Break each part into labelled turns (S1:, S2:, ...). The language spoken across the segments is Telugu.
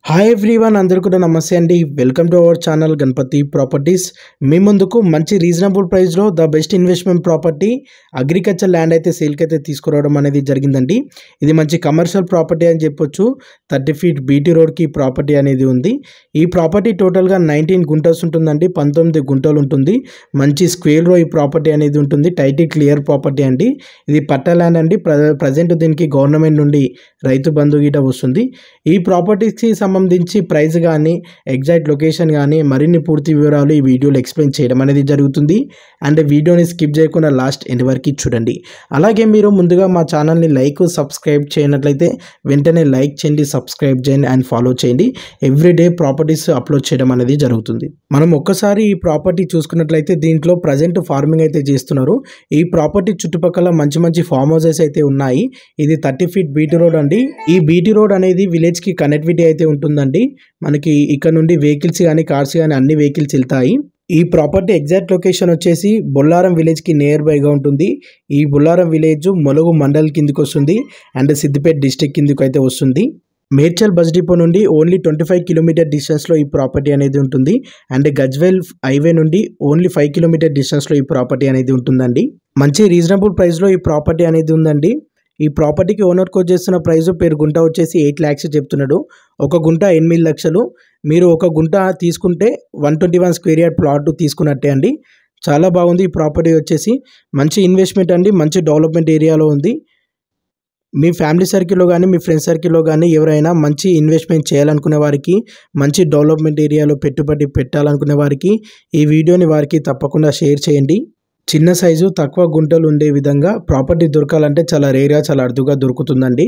S1: హాయ్ ఎవ్రీవన్, అందరికీ కూడా నమస్తే అండి. Welcome to our channel Ganapathi properties. మీ ముందుకు మంచి రీజనబుల్ ప్రైస్లో the best investment property agriculture land అయితే సేల్కి అయితే తీసుకురావడం అనేది జరిగిందండి. ఇది మంచి కమర్షియల్ ప్రాపర్టీ అని చెప్పొచ్చు. 30 ఫీట్ బీటీ రోడ్కి ప్రాపర్టీ అనేది ఉంది. ఈ ప్రాపర్టీ టోటల్గా 19 గుంటస్ ఉంటుందండి, 19 గుంటలు ఉంటుంది. మంచి స్క్వేర్ రో ఈ ప్రాపర్టీ అనేది ఉంటుంది. టైటిల్ క్లియర్ ప్రాపర్టీ అండి. ఇది పట్టా ల్యాండ్ అండి. ప్రజెంట్ దీనికి గవర్నమెంట్ నుండి రైతు బంధు గీట వస్తుంది. ఈ ప్రాపర్టీస్కి సంబంధించి ప్రైస్ కానీ ఎగ్జాక్ట్ లొకేషన్ కానీ మరిన్ని పూర్తి వివరాలు ఈ వీడియోలో ఎక్స్ప్లెయిన్ చేయడం అనేది జరుగుతుంది. అండ్ వీడియోని స్కిప్ చేయకుండా లాస్ట్ ఎండ్ వరకు చూడండి. అలాగే మీరు ముందుగా మా ఛానల్ని సబ్స్క్రైబ్ చేయనట్లయితే వెంటనే లైక్ చేయండి, సబ్స్క్రైబ్ చేయండి అండ్ ఫాలో చేయండి. ఎవ్రీడే ప్రాపర్టీస్ అప్లోడ్ చేయడం అనేది జరుగుతుంది. మనం ఒక్కసారి ఈ ప్రాపర్టీ చూసుకున్నట్లయితే దీంట్లో ప్రజెంట్ ఫార్మింగ్ అయితే చేస్తున్నారు. ఈ ప్రాపర్టీ చుట్టుపక్కల మంచి మంచి ఫామ్ హౌసెస్ అయితే ఉన్నాయి. ఇది 30 ఫీట్ బీటీ రోడ్ అండి. ఈ బీటీ రోడ్ అనేది విలేజ్కి కనెక్టివిటీ అయితే ఉంటుందండి. మనకి ఇక్కడ నుండి వెహికల్స్ కానీ కార్స్ కానీ అన్ని వెహికల్స్ వెళ్తాయి. ఈ ప్రాపర్టీ ఎగ్జాక్ట్ లొకేషన్ వచ్చేసి బొల్లారం విలేజ్కి నియర్ బైగా ఉంటుంది. ఈ బొల్లారం విలేజ్ ములుగు మండల్ కిందికి వస్తుంది అండ్ సిద్దిపేట డిస్టిక్ కిందికి అయితే వస్తుంది. మేడ్చల్ బస్ డిపో నుండి ఓన్లీ 25 కిలోమీటర్ డిస్టెన్స్లో ఈ ప్రాపర్టీ అనేది ఉంటుంది. అండ్ గజ్వేల్ హైవే నుండి ఓన్లీ 5 కిలోమీటర్ డిస్టెన్స్లో ఈ ప్రాపర్టీ అనేది ఉంటుందండి. మంచి రీజనబుల్ ప్రైస్లో ఈ ప్రాపర్టీ అనేది ఉందండి. ఈ ప్రాపర్టీకి ఓనర్ కోట్ చేస్తున్న ప్రైస్ పేరు గుంట వచ్చేసి 8 lakhs చెప్తున్నాడు. ఒక గుంట 8 లక్షలు. మీరు ఒక గుంట తీసుకుంటే 121 స్క్వేర్ యార్డ్ ప్లాట్ తీసుకున్నట్టే అండి. చాలా బాగుంది ఈ ప్రాపర్టీ వచ్చేసి. మంచి ఇన్వెస్ట్మెంట్ అండి, మంచి డెవలప్మెంట్ ఏరియాలో ఉంది. మీ ఫ్యామిలీ సర్కిల్లో కానీ మీ ఫ్రెండ్స్ సర్కిల్లో కానీ ఎవరైనా మంచి ఇన్వెస్ట్మెంట్ చేయాలనుకునే వారికి, మంచి డెవలప్మెంట్ ఏరియాలో పెట్టుబడి పెట్టాలనుకునే వారికి ఈ వీడియోని వారికి తప్పకుండా షేర్ చేయండి. చిన్న సైజు తక్కువ గుంటలు ఉండే విధంగా ప్రాపర్టీ దొరకాలంటే చాలా రేర్గా, చాలా అరుదుగా దొరుకుతుందండి.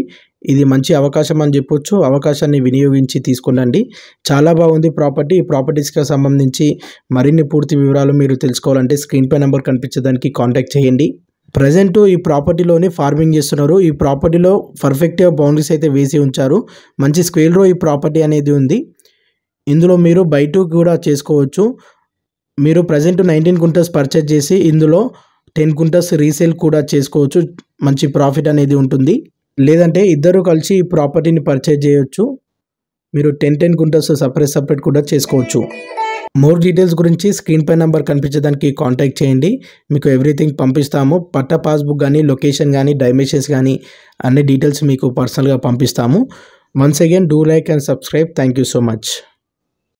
S1: ఇది మంచి అవకాశం అని చెప్పొచ్చు. అవకాశాన్ని వినియోగించి తీసుకోండి. చాలా బాగుంది ప్రాపర్టీ. ఈ ప్రాపర్టీస్కి సంబంధించి మరిన్ని పూర్తి వివరాలు మీరు తెలుసుకోవాలంటే స్క్రీన్ పై నెంబర్ కనిపించడానికి కాంటాక్ట్ చేయండి. ప్రజెంట్ ఈ ప్రాపర్టీలోని ఫార్మింగ్ చేస్తున్నారు. ఈ ప్రాపర్టీలో పర్ఫెక్ట్గా బౌండరీస్ అయితే వేసి ఉంచారు. మంచి స్క్వేర్ రో ఈ ప్రాపర్టీ అనేది ఉంది. ఇందులో మీరు బయట కూడా చేసుకోవచ్చు. మీరు ప్రజెంట్ 19 గుంటస్ పర్చేజ్ చేసి ఇందులో 10 గుంటస్ రీసేల్ కూడా చేసుకోవచ్చు. మంచి ప్రాఫిట్ అనేది ఉంటుంది. లేదంటే ఇద్దరు కలిసి ఈ ప్రాపర్టీని పర్చేజ్ చేయొచ్చు. మీరు 10 గుంటస్ సపరేట్ కూడా చేసుకోవచ్చు. మోర్ డీటెయిల్స్ గురించి స్క్రీన్ పై నెంబర్ కనిపించడానికి కాంటాక్ట్ చేయండి. మీకు ఎవ్రీథింగ్ పంపిస్తాము. పట్టా పాస్బుక్ కానీ, లొకేషన్ కానీ, డైమెన్షన్స్ కానీ అన్ని డీటెయిల్స్ మీకు పర్సనల్గా పంపిస్తాము. Once again do like and subscribe. Thank you so much.